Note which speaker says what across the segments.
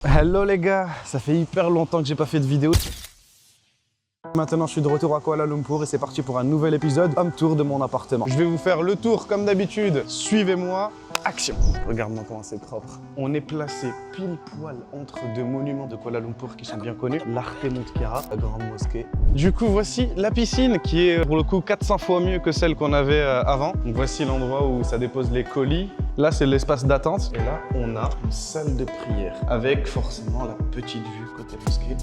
Speaker 1: Hello les gars, ça fait hyper longtemps que j'ai pas fait de vidéo. Maintenant je suis de retour à Kuala Lumpur et c'est parti pour un nouvel épisode, home tour de mon appartement. Je vais vous faire le tour comme d'habitude, suivez-moi, action. Regarde-moi comment c'est propre. On est placé pile poil entre deux monuments de Kuala Lumpur qui sont bien connus, l'Arte Mont Kiara, la grande mosquée. Du coup voici la piscine qui est pour le coup 400 fois mieux que celle qu'on avait avant. Donc voici l'endroit où ça dépose les colis. Là c'est l'espace d'attente et là on a une salle de prière avec forcément la petite vue côté mosquée.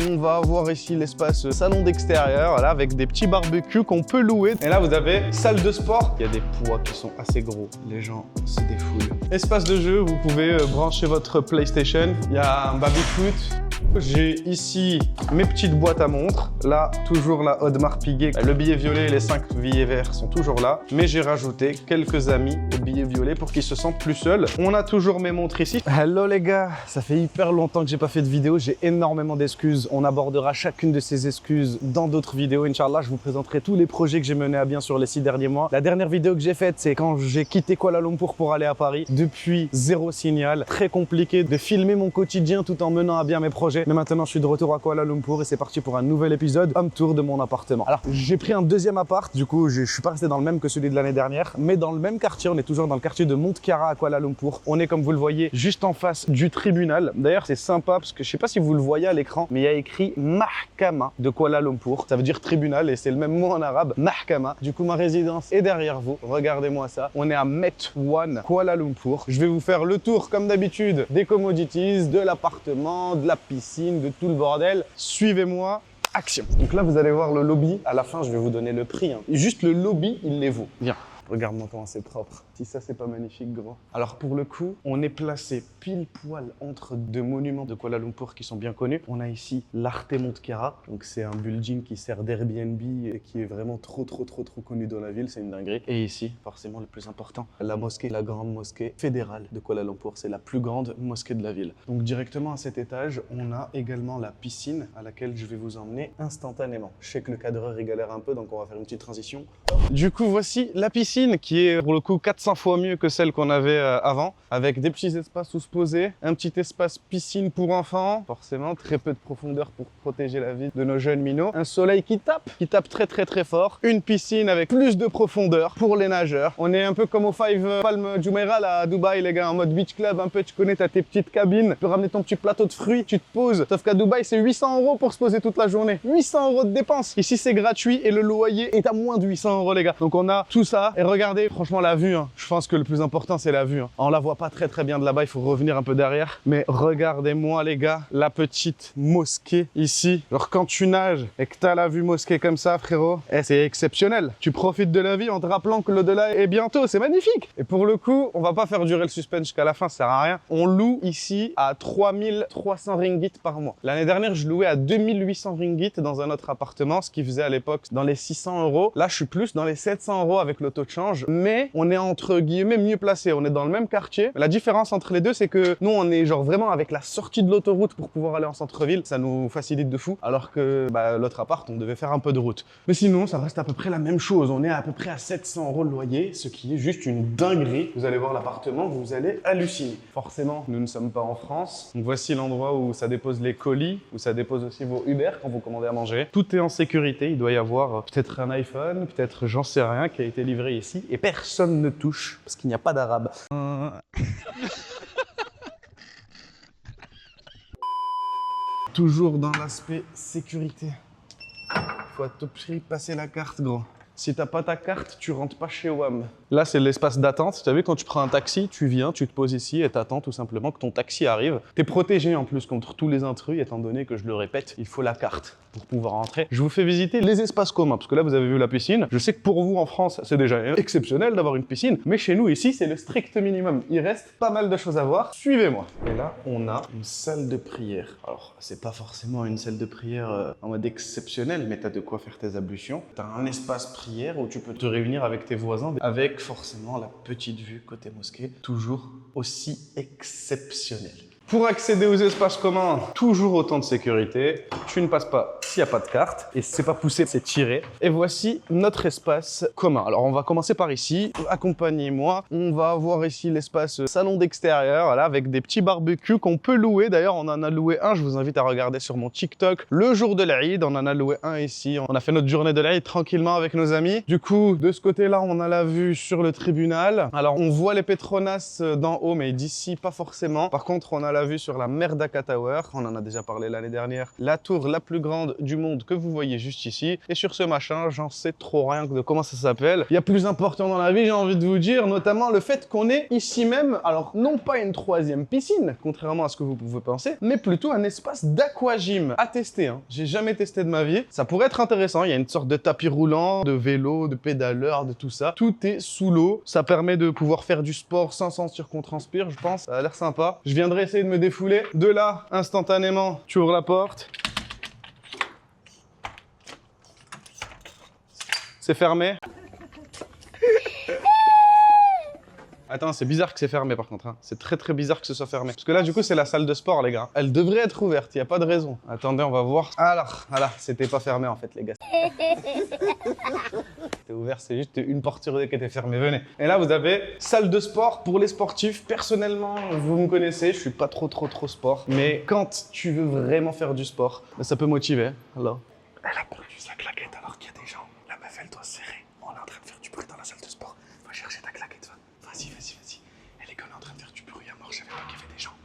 Speaker 1: On va avoir ici l'espace salon d'extérieur, là avec des petits barbecues qu'on peut louer. Et là vous avez salle de sport. Il y a des poids qui sont assez gros. Les gens se défoulent. Espace de jeu, vous pouvez brancher votre PlayStation. Il y a un baby-foot. J'ai ici mes petites boîtes à montres. Là, toujours la Audemars Piguet. Le billet violet et les 5 billets verts sont toujours là. Mais j'ai rajouté quelques amis au billet violet pour qu'ils se sentent plus seuls. On a toujours mes montres ici. Hello les gars, ça fait hyper longtemps que j'ai pas fait de vidéo. J'ai énormément d'excuses. On abordera chacune de ces excuses dans d'autres vidéos. Inch'Allah, je vous présenterai tous les projets que j'ai menés à bien sur les 6 derniers mois. La dernière vidéo que j'ai faite, c'est quand j'ai quitté Kuala Lumpur pour aller à Paris. Depuis, zéro signal. Très compliqué de filmer mon quotidien tout en menant à bien mes projets. Mais maintenant, je suis de retour à Kuala Lumpur et c'est parti pour un nouvel épisode, home tour de mon appartement. Alors, j'ai pris un deuxième appart. Du coup, je suis pas resté dans le même que celui de l'année dernière, mais dans le même quartier. On est toujours dans le quartier de Mont Kiara à Kuala Lumpur. On est, comme vous le voyez, juste en face du tribunal. D'ailleurs, c'est sympa parce que je sais pas si vous le voyez à l'écran, mais il y a écrit Mahkama de Kuala Lumpur. Ça veut dire tribunal et c'est le même mot en arabe, Mahkama. Du coup, ma résidence est derrière vous. Regardez-moi ça. On est à Met One, Kuala Lumpur. Je vais vous faire le tour, comme d'habitude, des commodities, de l'appartement, de la piscine, de tout le bordel. Suivez-moi. Action. Donc là, vous allez voir le lobby. À la fin, je vais vous donner le prix. Juste le lobby, il les vaut. Viens. Regarde-moi comment c'est propre. Si ça, c'est pas magnifique, gros. Alors pour le coup, on est placé pile poil entre deux monuments de Kuala Lumpur qui sont bien connus. On a ici l'Arte Mont Kiara. Donc c'est un building qui sert d'Airbnb et qui est vraiment trop connu dans la ville. C'est une dinguerie. Et ici, forcément le plus important, la mosquée, la grande mosquée fédérale de Kuala Lumpur. C'est la plus grande mosquée de la ville. Donc directement à cet étage, on a également la piscine à laquelle je vais vous emmener instantanément. Je sais que le cadreur il galère un peu, donc on va faire une petite transition. Du coup, voici la piscine qui est pour le coup 400 fois mieux que celle qu'on avait avant, avec des petits espaces où se poser, un petit espace piscine pour enfants, forcément très peu de profondeur pour protéger la vie de nos jeunes minots, un soleil qui tape très fort, une piscine avec plus de profondeur pour les nageurs. On est un peu comme au Five Palm Jumeirah là, à Dubaï les gars, en mode beach club un peu, tu connais, t'as tes petites cabines, tu peux ramener ton petit plateau de fruits, tu te poses, sauf qu'à Dubaï c'est 800 € pour se poser toute la journée, 800 € de dépenses. Ici c'est gratuit et le loyer est à moins de 800 € les gars. Donc on a tout ça et regardez, franchement la vue, je pense que le plus important c'est la vue. On la voit pas très bien de là-bas, il faut revenir un peu derrière. Mais regardez-moi les gars, la petite mosquée ici. Genre quand tu nages et que t'as la vue mosquée comme ça frérot, c'est exceptionnel. Tu profites de la vie en te rappelant que l'au-delà est bientôt, c'est magnifique. Et pour le coup, on va pas faire durer le suspense jusqu'à la fin, ça sert à rien. On loue ici à 3300 ringgit par mois. L'année dernière, je louais à 2800 ringgit dans un autre appartement, ce qui faisait à l'époque dans les 600 €. Là, je suis plus dans les 700 € avec le taux de change. Mais on est entre guillemets mieux placé, on est dans le même quartier. La différence entre les deux, c'est que nous on est genre vraiment avec la sortie de l'autoroute pour pouvoir aller en centre-ville, ça nous facilite de fou, alors que l'autre appart on devait faire un peu de route. Mais sinon ça reste à peu près la même chose, on est à peu près à 700 € de loyer, ce qui est juste une dinguerie. Vous allez voir l'appartement, vous allez halluciner. Forcément, nous ne sommes pas en France, donc voici l'endroit où ça dépose les colis, où ça dépose aussi vos Uber quand vous commandez à manger. Tout est en sécurité, il doit y avoir peut-être un iPhone, peut-être j'en sais rien, qui a été livré ici, et personne ne touche, parce qu'il n'y a pas d'arabe. Toujours dans l'aspect sécurité. Faut à tout prix passer la carte, gros. Si t'as pas ta carte, tu rentres pas chez WAM. Là, c'est l'espace d'attente. Tu as vu, quand tu prends un taxi, tu viens, tu te poses ici et t'attends tout simplement que ton taxi arrive. T'es protégé en plus contre tous les intrus, étant donné que, je le répète, il faut la carte pour pouvoir rentrer. Je vous fais visiter les espaces communs, parce que là, vous avez vu la piscine. Je sais que pour vous, en France, c'est déjà exceptionnel d'avoir une piscine, mais chez nous, ici, c'est le strict minimum. Il reste pas mal de choses à voir. Suivez-moi. Et là, on a une salle de prière. Alors, c'est pas forcément une salle de prière en mode exceptionnel, mais t'as de quoi faire tes ablutions. T'as un espace prière où tu peux te réunir avec tes voisins, avec forcément la petite vue côté mosquée, toujours aussi exceptionnelle. Pour accéder aux espaces communs, toujours autant de sécurité. Tu ne passes pas s'il n'y a pas de carte. Et c'est pas poussé, c'est tiré. Et voici notre espace commun. Alors on va commencer par ici. Accompagnez-moi. On va avoir ici l'espace salon d'extérieur, voilà, avec des petits barbecues qu'on peut louer. D'ailleurs, on en a loué un. Je vous invite à regarder sur mon TikTok. Le jour de l'Aïd, on en a loué un ici. On a fait notre journée de l'Aïd tranquillement avec nos amis. Du coup, de ce côté-là, on a la vue sur le tribunal. Alors, on voit les Petronas d'en haut, mais d'ici, pas forcément. Par contre, on a la vue sur la Merdaka Tower. On en a déjà parlé l'année dernière. La tour la plus grande du monde que vous voyez juste ici. Et sur ce machin, j'en sais trop rien de comment ça s'appelle. Il y a plus important dans la vie, j'ai envie de vous dire, notamment le fait qu'on est ici même, alors non pas une troisième piscine, contrairement à ce que vous pouvez penser, mais plutôt un espace d'aquagym à tester. Hein. J'ai jamais testé de ma vie. Ça pourrait être intéressant. Il y a une sorte de tapis roulant, de vélo, de pédaleur, de tout ça. Tout est sous l'eau. Ça permet de pouvoir faire du sport sans sentir qu'on transpire, je pense. Ça a l'air sympa. Je viendrai essayer de me défouler. De là, instantanément, tu ouvres la porte. C'est fermé. Attends, c'est bizarre que c'est fermé par contre. Hein. C'est très bizarre que ce soit fermé. Parce que là, du coup, c'est la salle de sport, les gars. Elle devrait être ouverte, il n'y a pas de raison. Attendez, on va voir. Alors, voilà, c'était pas fermé en fait, les gars. C'était ouvert, c'est juste une porte sur deux qui était fermée. Venez. Et là, vous avez salle de sport pour les sportifs. Personnellement, vous me connaissez, je suis pas trop sport. Mais quand tu veux vraiment faire du sport, ça peut motiver. Alors, elle a perdu sa claquette alors qu'il y a des gens. La meuf, elle doit se serrer. On est en train de faire du bruit dans la salle de sport. Va chercher ta claquette, va. Vas-y. Elle est qu'on est en train de faire du bruit à mort, je savais pas qu'il y avait des gens.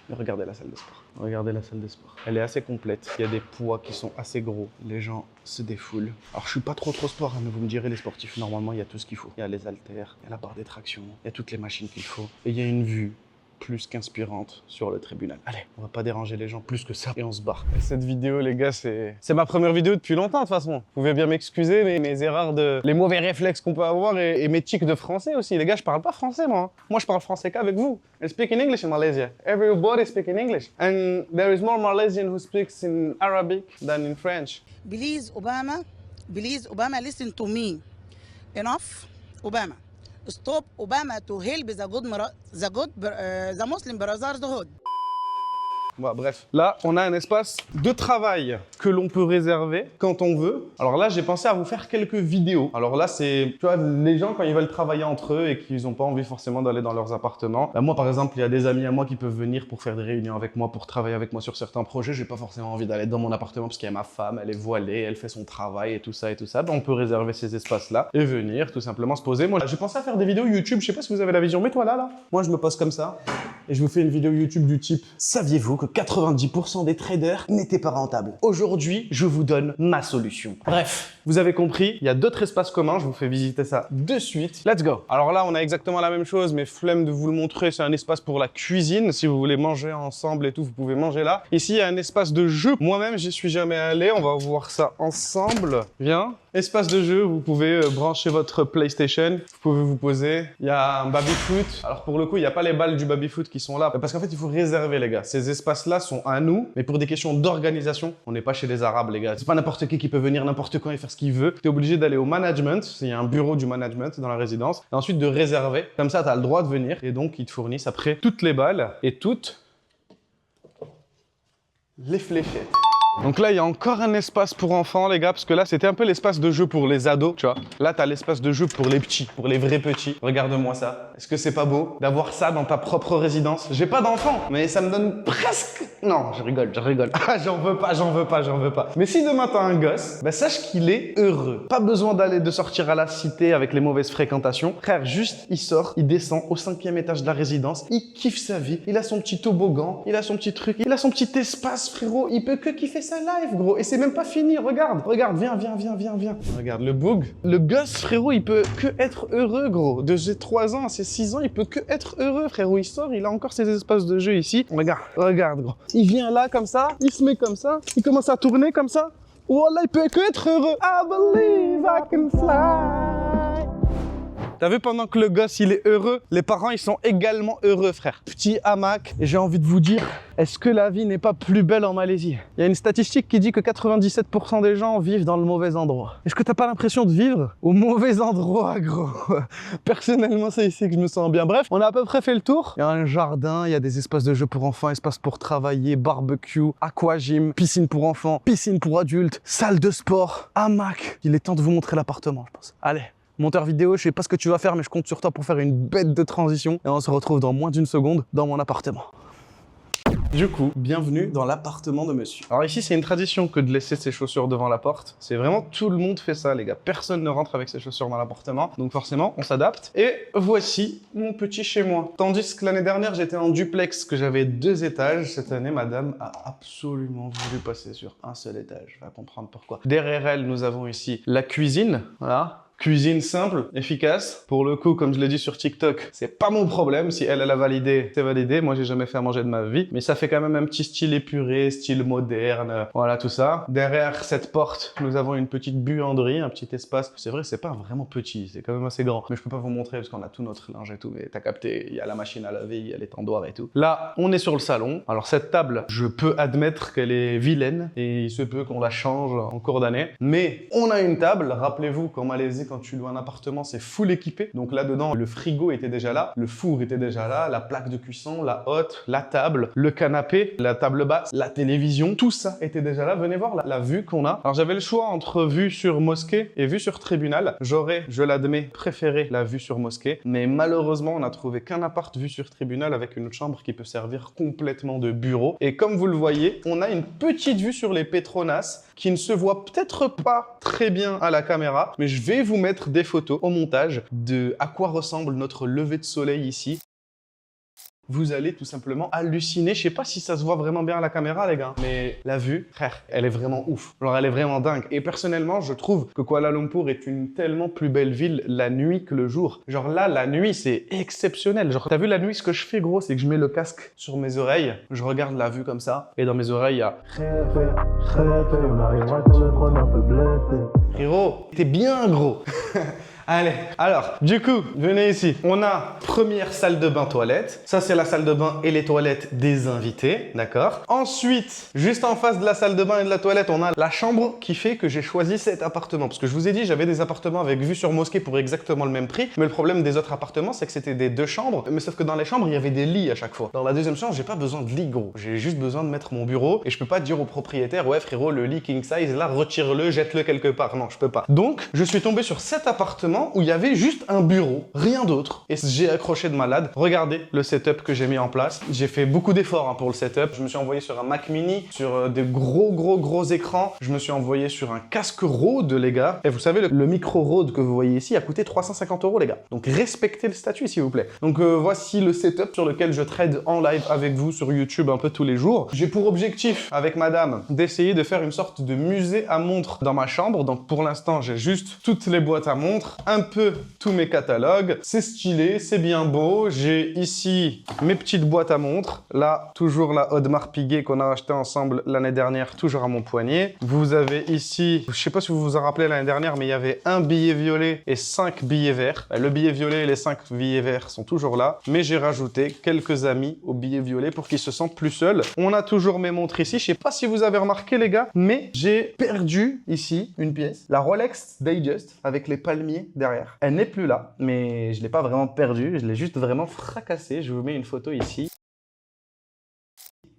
Speaker 1: Mais regardez la salle de sport. Regardez la salle de sport. Elle est assez complète. Il y a des poids qui sont assez gros. Les gens se défoulent. Alors, je suis pas trop sport, hein, mais vous me direz, les sportifs, normalement, il y a tout ce qu'il faut. Il y a les haltères, il y a la barre des tractions, il y a toutes les machines qu'il faut. Et il y a une vue plus qu'inspirante sur le tribunal. Allez, on va pas déranger les gens plus que ça et on se barre. Et cette vidéo, les gars, c'est ma première vidéo depuis longtemps de toute façon. Vous pouvez bien m'excuser, mais mes erreurs les mauvais réflexes qu'on peut avoir et mes tics de français aussi. Les gars, je parle pas français, moi. Hein. Moi, je parle français qu'avec vous. I speak in English in Malaysia. Everybody speak in English. And there is more Malaysian who speaks in Arabic than in French.
Speaker 2: Please, Obama, listen to me. Enough, Obama. Stop Obama to help the Muslim Brotherhood.
Speaker 1: Bon, bref, là, on a un espace de travail que l'on peut réserver quand on veut. Alors là, j'ai pensé à vous faire quelques vidéos. Alors là, c'est, tu vois, les gens, quand ils veulent travailler entre eux et qu'ils n'ont pas envie forcément d'aller dans leurs appartements. Moi, par exemple, il y a des amis à moi qui peuvent venir pour faire des réunions avec moi, pour travailler avec moi sur certains projets. J'ai pas forcément envie d'aller dans mon appartement parce qu'il y a ma femme, elle est voilée, elle fait son travail et tout ça. Ben, on peut réserver ces espaces-là et venir tout simplement se poser. Moi, j'ai pensé à faire des vidéos YouTube. Je sais pas si vous avez la vision. Mets-toi là. Moi, je me pose comme ça et je vous fais une vidéo YouTube du type: saviez-vous que 90% des traders n'étaient pas rentables? Aujourd'hui, je vous donne ma solution. Bref, vous avez compris, il y a d'autres espaces communs, je vous fais visiter ça de suite. Let's go! Alors là, on a exactement la même chose, mais flemme de vous le montrer, c'est un espace pour la cuisine. Si vous voulez manger ensemble et tout, vous pouvez manger là. Ici, il y a un espace de jeu. Moi-même, j'y suis jamais allé, on va voir ça ensemble. Viens. Espace de jeu, vous pouvez brancher votre PlayStation, vous pouvez vous poser. Il y a un baby-foot. Alors pour le coup, il n'y a pas les balles du baby-foot qui sont là, parce qu'en fait, il faut réserver, les gars. Ces espaces-là sont à nous, mais pour des questions d'organisation, on n'est pas chez les Arabes, les gars. C'est pas n'importe qui peut venir n'importe quand et faire ce qu'il veut. Tu es obligé d'aller au management, il y a un bureau du management dans la résidence, et ensuite de réserver. Comme ça, tu as le droit de venir, et donc ils te fournissent après toutes les balles et toutes les fléchettes. Donc là, il y a encore un espace pour enfants, les gars, parce que là, c'était un peu l'espace de jeu pour les ados, tu vois. Là, t'as l'espace de jeu pour les petits, pour les vrais petits. Regarde-moi ça. Est-ce que c'est pas beau d'avoir ça dans ta propre résidence? J'ai pas d'enfants, mais ça me donne presque... Non, je rigole. Ah, j'en veux pas. Mais si demain t'as un gosse, bah sache qu'il est heureux. Pas besoin de sortir à la cité avec les mauvaises fréquentations. Frère, juste, il sort, il descend au 5e étage de la résidence, il kiffe sa vie, il a son petit toboggan, il a son petit truc, il a son petit espace, frérot. Il peut que kiffer sa life, gros. Et c'est même pas fini, regarde, viens. Regarde, le boug. Le gosse, frérot, il peut que être heureux, gros. De ses 3 ans à ses 6 ans, il peut que être heureux, frérot. Il sort, il a encore ses espaces de jeu ici. Regarde, gros. Il vient là, comme ça, il se met comme ça, il commence à tourner comme ça. Wallah, il peut que être heureux. I believe I can fly. T'as vu, pendant que le gosse il est heureux, les parents ils sont également heureux, frère. Petit hamac, et j'ai envie de vous dire, est-ce que la vie n'est pas plus belle en Malaisie? Il y a une statistique qui dit que 97% des gens vivent dans le mauvais endroit. Est-ce que t'as pas l'impression de vivre au mauvais endroit, gros? Personnellement, c'est ici que je me sens bien. Bref, on a à peu près fait le tour. Il y a un jardin, il y a des espaces de jeux pour enfants, espaces pour travailler, barbecue, aquagym, piscine pour enfants, piscine pour adultes, salle de sport, hamac. Il est temps de vous montrer l'appartement, je pense. Allez. Monteur vidéo, je sais pas ce que tu vas faire, mais je compte sur toi pour faire une bête de transition. Et on se retrouve dans moins d'une seconde dans mon appartement. Du coup, bienvenue dans l'appartement de monsieur. Alors ici, c'est une tradition que de laisser ses chaussures devant la porte. C'est vraiment, tout le monde fait ça, les gars. Personne ne rentre avec ses chaussures dans l'appartement. Donc forcément, on s'adapte. Et voici mon petit chez moi. Tandis que l'année dernière, j'étais en duplex, que j'avais 2 étages. Cette année, madame a absolument voulu passer sur un seul étage. Va comprendre pourquoi. Derrière elle, nous avons ici la cuisine. Voilà. Cuisine simple, efficace. Pour le coup, comme je l'ai dit sur TikTok, c'est pas mon problème. Si elle a validé, c'est validé. Moi, j'ai jamais fait à manger de ma vie. Mais ça fait quand même un petit style épuré, style moderne. Voilà, tout ça. Derrière cette porte, nous avons une petite buanderie, un petit espace. C'est vrai, c'est pas vraiment petit. C'est quand même assez grand. Mais je peux pas vous montrer parce qu'on a tout notre linge et tout. Mais t'as capté, il y a la machine à laver, il y a les tendoirs et tout. Là, on est sur le salon. Alors, cette table, je peux admettre qu'elle est vilaine. Et il se peut qu'on la change en cours d'année. Mais on a une table. Rappelez-vous qu'en Malaisie, quand tu loues un appartement, c'est full équipé. Donc là-dedans, le frigo était déjà là, le four était déjà là, la plaque de cuisson, la hotte, la table, le canapé, la table basse, la télévision, tout ça était déjà là. Venez voir la vue qu'on a. Alors j'avais le choix entre vue sur mosquée et vue sur tribunal. J'aurais, je l'admets, préféré la vue sur mosquée. Mais malheureusement, on n'a trouvé qu'un appart vue sur tribunal avec une chambre qui peut servir complètement de bureau. Et comme vous le voyez, on a une petite vue sur les Petronas qui ne se voit peut-être pas très bien à la caméra, mais je vais vous mettre des photos au montage de à quoi ressemble notre lever de soleil ici. Vous allez tout simplement halluciner. Je sais pas si ça se voit vraiment bien à la caméra, les gars, mais la vue, frère, elle est vraiment ouf. Alors, elle est vraiment dingue. Et personnellement, je trouve que Kuala Lumpur est une tellement plus belle ville la nuit que le jour. Genre là, la nuit, c'est exceptionnel. Genre, t'as vu la nuit, ce que je fais, gros, c'est que je mets le casque sur mes oreilles, je regarde la vue comme ça, et dans mes oreilles, il y a... Frérot, t'es bien gros. Allez, alors, du coup, venez ici. On a première salle de bain toilette. Ça, c'est la salle de bain et les toilettes des invités, d'accord? Ensuite, juste en face de la salle de bain et de la toilette, on a la chambre qui fait que j'ai choisi cet appartement. Parce que je vous ai dit, j'avais des appartements avec vue sur mosquée pour exactement le même prix. Mais le problème des autres appartements, c'est que c'était des 2 chambres. Mais sauf que dans les chambres, il y avait des lits à chaque fois. Dans la deuxième chambre, j'ai pas besoin de lit, gros. J'ai juste besoin de mettre mon bureau. Et je peux pas dire au propriétaire, ouais, frérot, le lit king size, là, retire-le, jette-le quelque part. Non, je peux pas. Donc, je suis tombé sur cet appartement où il y avait juste un bureau, rien d'autre. Et j'ai accroché de malade. Regardez le setup que j'ai mis en place. J'ai fait beaucoup d'efforts pour le setup. Je me suis envoyé sur un Mac Mini, sur des gros écrans. Je me suis envoyé sur un casque Rode, les gars. Et vous savez, le micro Rode que vous voyez ici a coûté 350 €, les gars. Donc respectez le statut, s'il vous plaît. Donc voici le setup sur lequel je trade en live avec vous sur YouTube un peu tous les jours. J'ai pour objectif, avec madame, d'essayer de faire une sorte de musée à montres dans ma chambre. Donc pour l'instant, j'ai juste toutes les boîtes à montres, un peu tous mes catalogues. C'est stylé, c'est bien beau. J'ai ici mes petites boîtes à montres. Là, toujours la Audemars Piguet qu'on a acheté ensemble l'année dernière, toujours à mon poignet. Vous avez ici, je sais pas si vous vous en rappelez l'année dernière, mais il y avait un billet violet et 5 billets verts. Le billet violet et les 5 billets verts sont toujours là, mais j'ai rajouté quelques amis au billet violet pour qu'ils se sentent plus seuls. On a toujours mes montres ici. Je sais pas si vous avez remarqué, les gars, mais j'ai perdu ici une pièce, la Rolex Datejust avec les palmiers derrière. Elle n'est plus là, mais je l'ai pas vraiment perdue, je l'ai juste vraiment fracassée. Je vous mets une photo ici.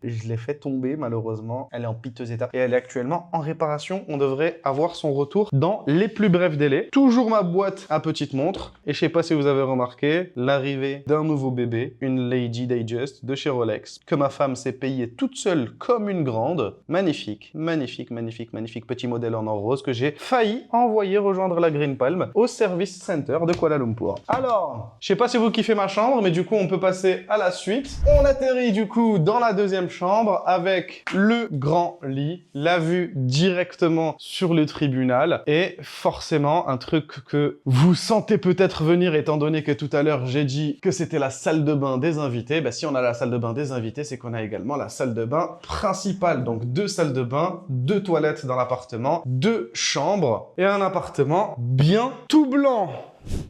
Speaker 1: Je l'ai fait tomber malheureusement, elle est en piteux état et elle est actuellement en réparation. On devrait avoir son retour dans les plus brefs délais. Toujours ma boîte à petites montres et je sais pas si vous avez remarqué l'arrivée d'un nouveau bébé, une Lady Datejust de chez Rolex que ma femme s'est payée toute seule comme une grande. Magnifique, magnifique, magnifique, magnifique petit modèle en or rose que j'ai failli envoyer rejoindre la Green Palm au Service Center de Kuala Lumpur. Alors, je sais pas si vous kiffez ma chambre, mais du coup on peut passer à la suite. On atterrit du coup dans la deuxième chambre avec le grand lit, la vue directement sur le tribunal et forcément un truc que vous sentez peut-être venir étant donné que tout à l'heure j'ai dit que c'était la salle de bain des invités. Bah, si on a la salle de bain des invités, c'est qu'on a également la salle de bain principale. Donc 2 salles de bain, 2 toilettes dans l'appartement, 2 chambres et un appartement bien tout blanc.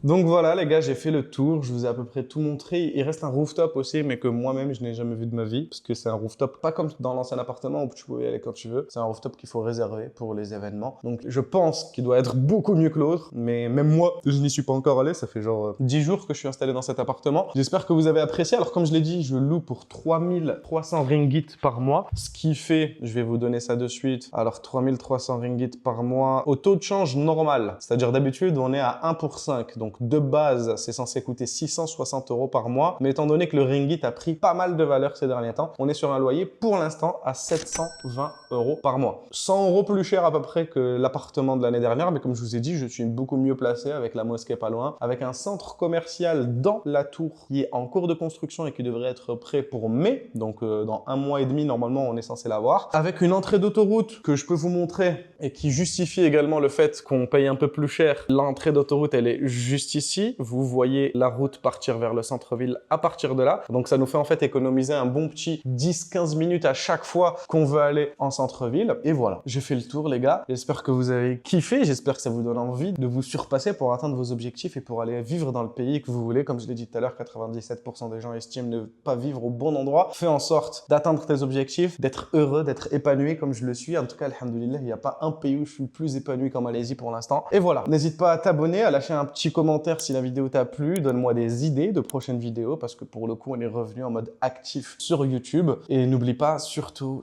Speaker 1: Donc voilà les gars, j'ai fait le tour, je vous ai à peu près tout montré. Il reste un rooftop aussi, mais que moi-même je n'ai jamais vu de ma vie, parce que c'est un rooftop pas comme dans l'ancien appartement où tu pouvais y aller quand tu veux. C'est un rooftop qu'il faut réserver pour les événements. Donc je pense qu'il doit être beaucoup mieux que l'autre, mais même moi, je n'y suis pas encore allé. Ça fait genre 10 jours que je suis installé dans cet appartement. J'espère que vous avez apprécié. Alors comme je l'ai dit, je loue pour 3300 ringgit par mois, ce qui fait, je vais vous donner ça de suite, alors 3300 ringgit par mois au taux de change normal. C'est-à-dire d'habitude, on est à 1 pour 5. Donc de base, c'est censé coûter 660 € par mois. Mais étant donné que le ringgit a pris pas mal de valeur ces derniers temps, on est sur un loyer pour l'instant à 720 € par mois. 100 € plus cher à peu près que l'appartement de l'année dernière. Mais comme je vous ai dit, je suis beaucoup mieux placé avec la mosquée pas loin, avec un centre commercial dans la tour qui est en cours de construction et qui devrait être prêt pour mai. Donc dans 1 mois et demi, normalement, on est censé l'avoir. Avec une entrée d'autoroute que je peux vous montrer et qui justifie également le fait qu'on paye un peu plus cher. L'entrée d'autoroute, elle est juste ici. Vous voyez la route partir vers le centre-ville à partir de là. Donc ça nous fait en fait économiser un bon petit 10-15 minutes à chaque fois qu'on veut aller en centre-ville. Et voilà, j'ai fait le tour les gars. J'espère que vous avez kiffé. J'espère que ça vous donne envie de vous surpasser pour atteindre vos objectifs et pour aller vivre dans le pays que vous voulez. Comme je l'ai dit tout à l'heure, 97% des gens estiment ne pas vivre au bon endroit. Fais en sorte d'atteindre tes objectifs, d'être heureux, d'être épanoui comme je le suis. En tout cas, alhamdoulilah, il n'y a pas un pays où je suis plus épanoui qu'en Malaisie pour l'instant. Et voilà, n'hésite pas à t'abonner, à lâcher un petit commentaire si la vidéo t'a plu. Donne-moi des idées de prochaines vidéos parce que pour le coup, on est revenu en mode actif sur YouTube. Et n'oublie pas, surtout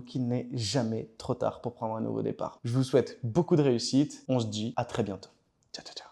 Speaker 1: qu'il n'est jamais trop tard pour prendre un nouveau départ. Je vous souhaite beaucoup de réussite. On se dit à très bientôt. Ciao, ciao, ciao.